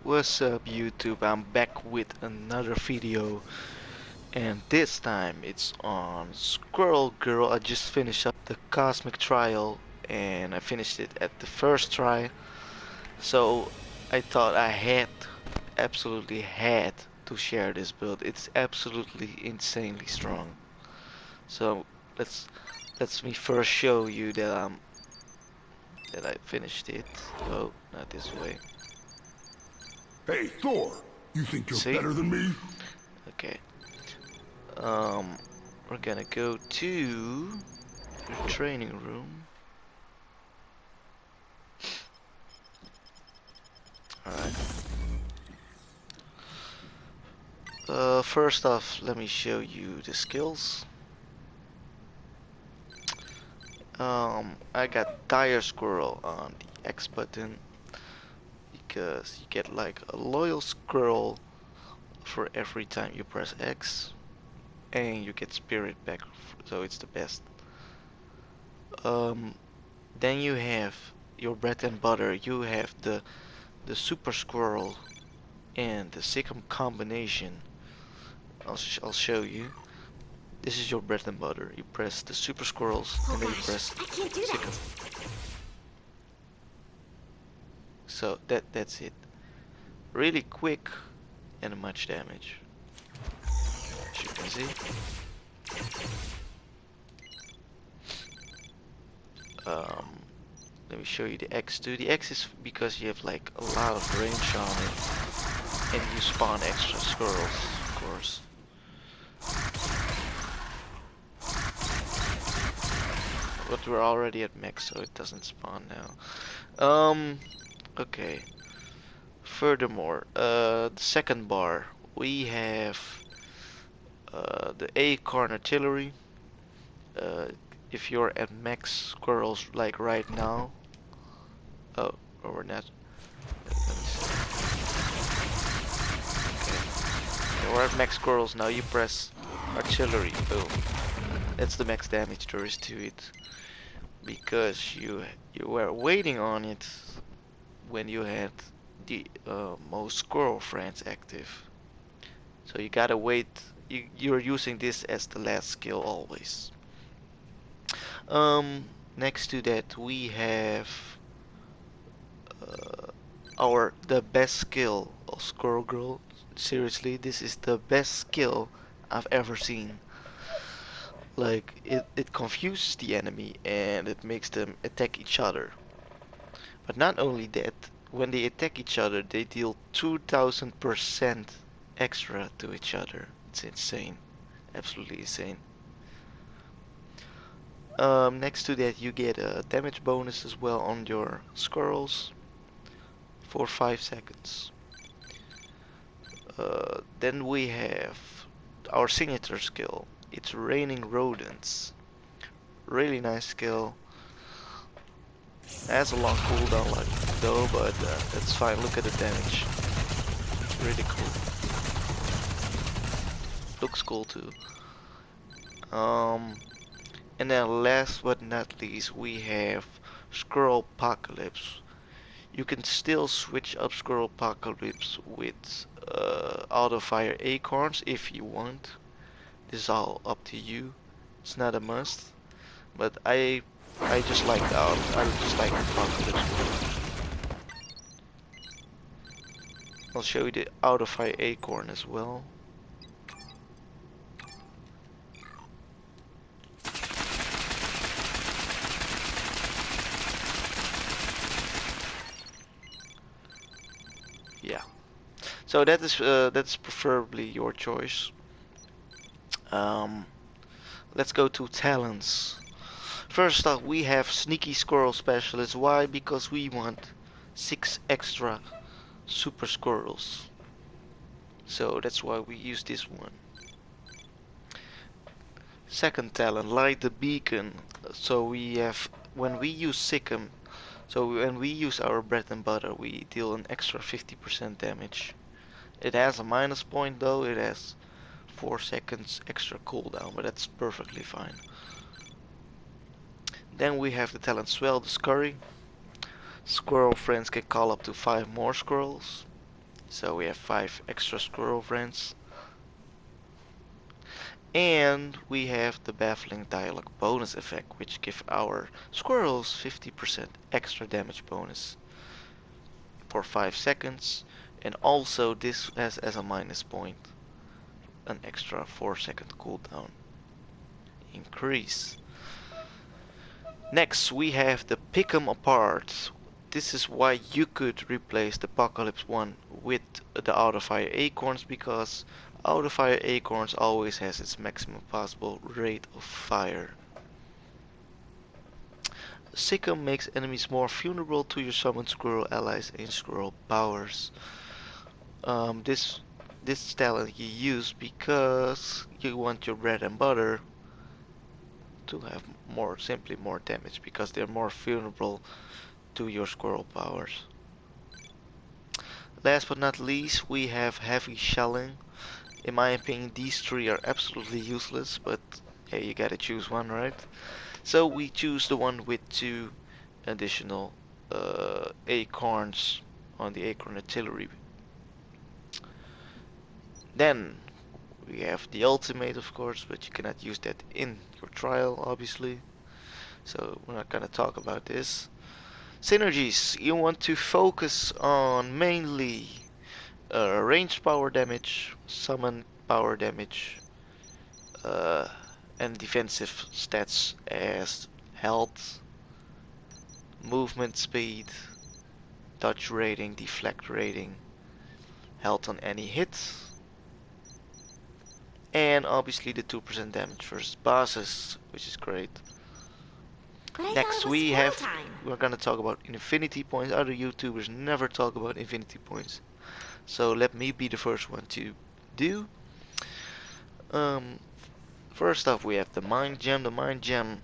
What's up YouTube? I'm back with another video and this time it's on Squirrel Girl. I just finished up the Cosmic Trial and I finished it at the first try. So I thought I absolutely had to share this build. It's absolutely insanely strong. So let's let's me first show you that I finished it. Oh, not this way. Hey, Thor! You think you're See? better than me? Okay. Um, we're gonna go to the training room. Alright. First off, let me show you the skills. I got Dire Squirrel on the X button because you get like a loyal squirrel for every time you press X, and you get spirit back, so it's the best. Um, then you have your bread and butter. You have the Super Squirrel and the Sikkim combination. I'll show you. This is your bread and butter. You press the Super Squirrels and then you press I can't do Sikkim. that. So that's it. Really quick and much damage. As you can see. Um, Let me show you the X too. The X is because you have like a lot of range on it, and you spawn extra squirrels, of course. But we're already at max, so it doesn't spawn now. Okay. Furthermore, the second bar, we have the Acorn Artillery. Uh, if you're at max squirrels like right now, oh, or we're not. Let me see. Okay, we're at max squirrels now. You press artillery, boom. That's the max damage there is to it, because you were waiting on it when you had the most squirrel friends active. So you gotta wait. You're using this as the last skill always. Next to that we have the best skill of Squirrel Girl. Seriously, this is the best skill I've ever seen. Like it confuses the enemy and it makes them attack each other. But not only that, when they attack each other, they deal 2000% extra to each other. It's insane. Absolutely insane. Next to that, you get a damage bonus as well on your squirrels for 5 seconds. Then we have our signature skill. It's raining rodents. Really nice skill. Has a long cooldown like though, but that's fine. Look at the damage. Really cool. Looks cool too. And then last but not least, we have Squirrel Apocalypse. You can still switch up Squirrel Apocalypse with auto fire acorns if you want. This is all up to you. It's not a must, but I just like the I just like the Apocalypse one. I'll show you the auto fire acorn as well. Yeah. So that's preferably your choice. Let's go to talents. First up, we have Sneaky Squirrel Specialist. Why? Because we want 6 extra super squirrels. So that's why we use this one. Second talent, Light the Beacon. So we have, when we use Sikkim, so when we use our bread and butter, we deal an extra 50% damage. It has a minus point though, it has 4 seconds extra cooldown, but that's perfectly fine. Then we have the talent Swell the Scurry. Squirrel friends can call up to 5 more squirrels. So we have 5 extra squirrel friends. And we have the baffling dialogue bonus effect, which give our squirrels 50% extra damage bonus for 5 seconds. And also this has as a minus point an extra 4-second cooldown increase. Next we have the pick 'em apart. This is why you could replace the Apocalypse one with the Auto Fire Acorns, because Auto Fire Acorns always has its maximum possible rate of fire. Sick 'em makes enemies more vulnerable to your summoned squirrel allies and squirrel powers. This talent you use because you want your bread and butter to have more damage, because they're more vulnerable to your squirrel powers. Last but not least, we have heavy shelling. In my opinion, these three are absolutely useless, but hey, you gotta choose one, right? So we choose the one with 2 additional acorns on the acorn artillery. Then we have the ultimate, of course, but you cannot use that in your trial, obviously. So we're not gonna talk about this. Synergies, you want to focus on mainly ranged power damage, summon power damage, uh, and defensive stats as health, movement speed, dodge rating, deflect rating, health on any hit, and obviously the 2% damage versus bosses, which is great. Next we're gonna talk about infinity points. Other YouTubers never talk about infinity points, so let me be the first one to do. Um, First off, we have the mind gem. The mind gem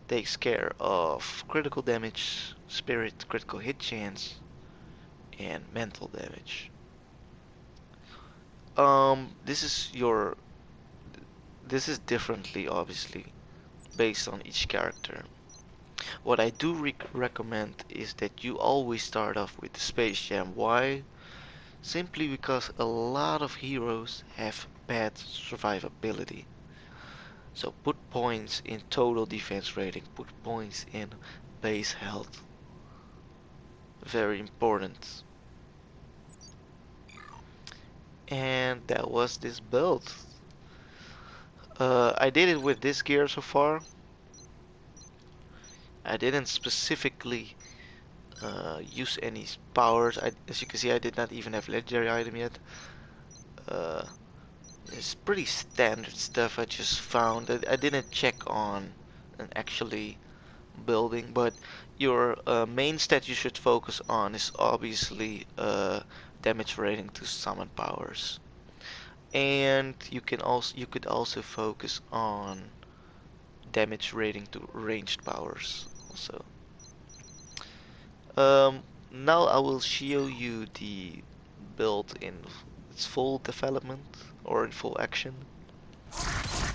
takes care of critical damage, spirit, critical hit chance, and mental damage. This is your this is differently, obviously, based on each character. What I do recommend is that you always start off with the space gem. Why? Simply because a lot of heroes have bad survivability. So put points in total defense rating, put points in base health. Very important. And that was this build. I did it with this gear so far. I didn't specifically use any powers. As you can see, I did not even have legendary item yet. Uh, it's pretty standard stuff I just found. I didn't check on an actually building, but your main stat you should focus on is obviously damage rating to summon powers, and you could also focus on damage rating to ranged powers also. Now I will show you the build in its full development or in full action.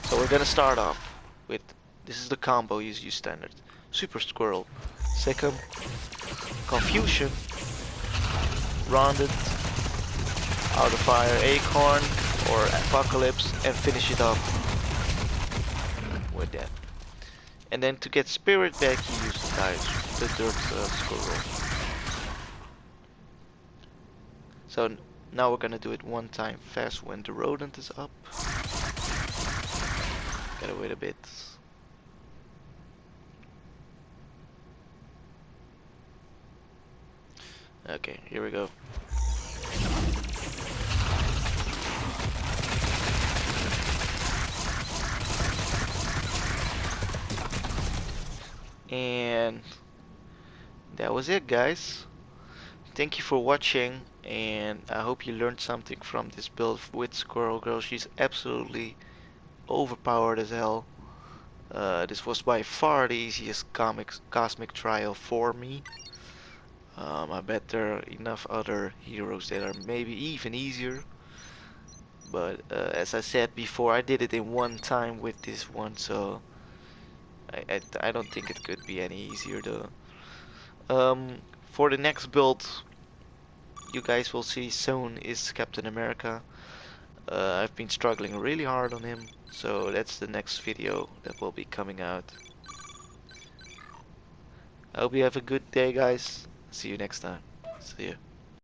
So we're gonna start off with, this is the combo you use standard. Super Squirrel, Second, Confusion, Rounded, Out of Fire Acorn or Apocalypse, and finish it off with that. And then to get Spirit back you use the Dirt Squirrel. So now we're gonna do it one time fast when the rodent is up. Gotta wait a bit. Okay, here we go. And that was it, guys. Thank you for watching, and I hope you learned something from this build with Squirrel Girl. She's absolutely overpowered as hell. This was by far the easiest cosmic trial for me. I bet there are enough other heroes that are maybe even easier. But as I said before, I did it in one time with this one, so I don't think it could be any easier though. For the next build, you guys will see soon is Captain America. I've been struggling really hard on him, so that's the next video that will be coming out. I hope you have a good day, guys. See you next time. See you.